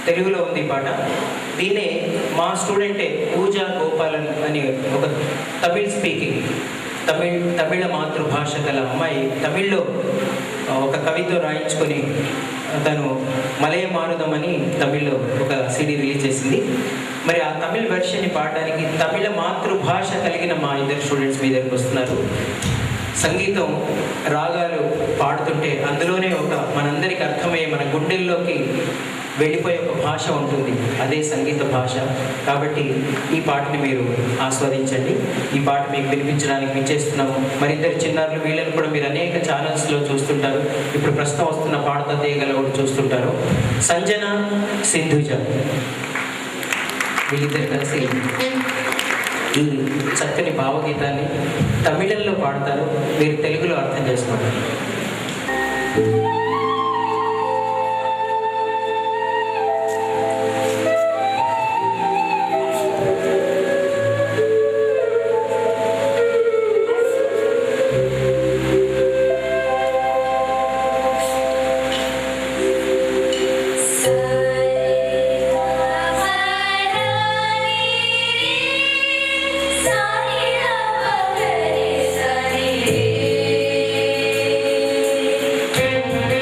తెలుగులో ఉంది ఈ పాట. దీన్నే మా స్టూడెంటే పూజా గోపాలన్ అని ఒక తమిళ్ స్పీకింగ్ తమిళ మాతృభాష గల అమ్మాయి తమిళ్లో ఒక కవితో రాయించుకొని తను మలయ మారుదం అని తమిళ్లో ఒక సిడీ రిలీజ్ చేసింది. మరి ఆ తమిళ్ వెర్షన్ని పాడడానికి తమిళ మాతృభాష కలిగిన మా ఇద్దరు స్టూడెంట్స్ మీ దగ్గరికి వస్తున్నారు. సంగీతం రాగాలు పాడుతుంటే అందులోనే ఒక మనందరికి అర్థమయ్యే మన గుండెల్లోకి వెళ్ళిపోయే ఒక భాష ఉంటుంది, అదే సంగీత భాష. కాబట్టి ఈ పాటని మీరు ఆస్వాదించండి. ఈ పాట మీకు వినిపించడానికి విచ్చేస్తున్నాము. మరిద్దరు చిన్నారులు, వీళ్ళని కూడా మీరు అనేక ఛానల్స్లో చూస్తుంటారు. ఇప్పుడు ప్రస్తుతం వస్తున్న పాడతా తీయగల కూడా చూస్తుంటారు. సంజన, సింధుజ వీళ్ళిద్దరు కలిసి ఈ చక్కని భావగీతాన్ని తమిళంలో పాడతారు. మీరు తెలుగులో అర్థం చేసుకోండి. Thank you.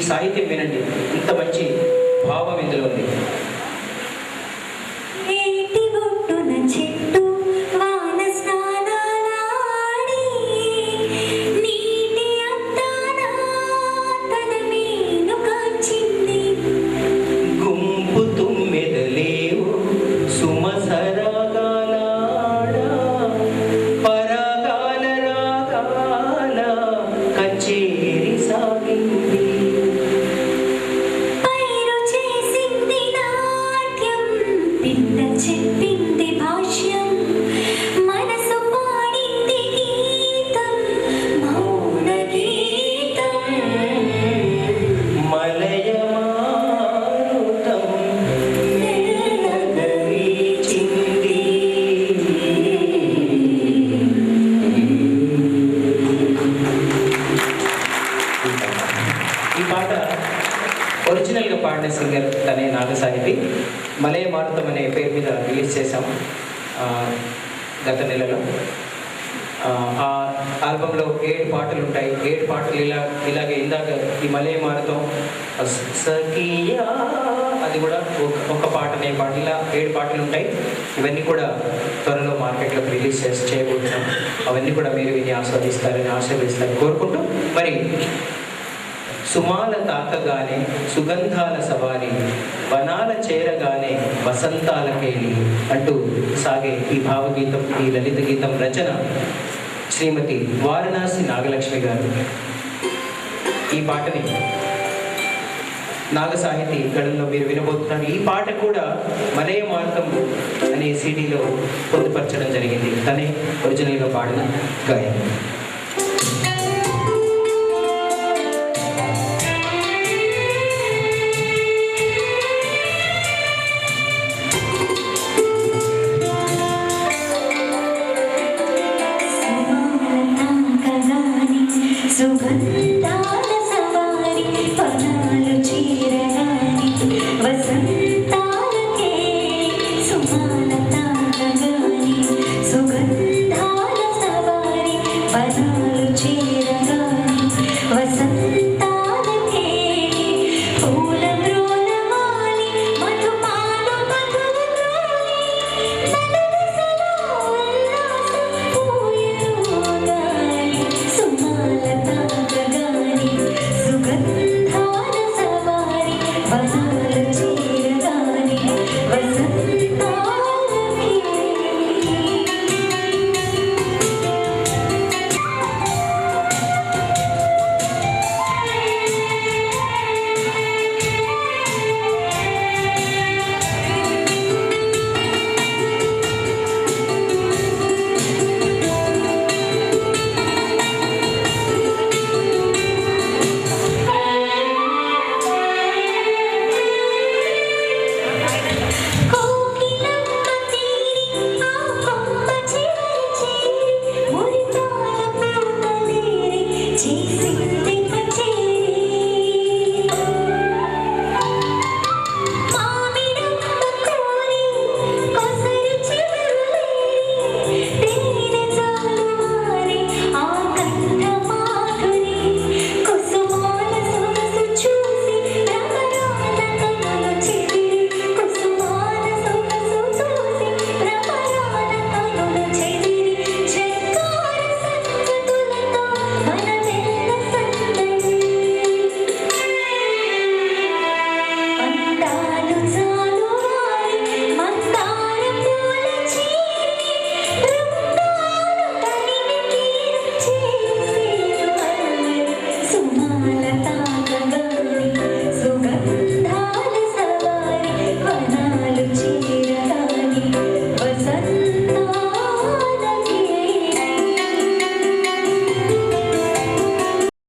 సాహిత్యం వినండి, ఇంత మంచి భావం ఇందులో ఉంది. చెప్పింది భాష్యం, మనసు పాడింది గీతం, మౌన గీతం. మలయమారుతం వీచింది. ఈ పాట ఒరిజినల్గా పాడిన సింగర్ తనే, నాగసాహితి. మలయ మారుతం అనే పేరు మీద రిలీజ్ చేశాం గత నెలలో. ఆ ఆల్బంలో 7 పాటలు ఉంటాయి. 7 పాటలు ఇలాగే ఇందాక ఈ మలయ మారుతం సఖియా అది కూడా ఒక పాటనే పాట, ఇలా 7 పాటలు ఉంటాయి. ఇవన్నీ కూడా త్వరలో మార్కెట్లోకి రిలీజ్ చేయబోతున్నాం. అవన్నీ కూడా మీరు విని ఆస్వాదిస్తారని ఆశీర్వదిస్తారని కోరుకుంటూ, మరి సుమాల తాకగానే సుగంధాల సవారి, వనాల చేరగానే వసంతాల కేలి అంటూ సాగే ఈ భావగీతం, ఈ లలిత గీతం రచన శ్రీమతి వారణాసి నాగలక్ష్మి గారు. ఈ పాటని నాగసాహితి గళంలో మీరు వినబోతున్నారు. ఈ పాట కూడా మలయ మారుతం అనే సిడీలో పొందుపరచడం జరిగింది. తనే ఒరిజినల్గా పాడిన గాయని.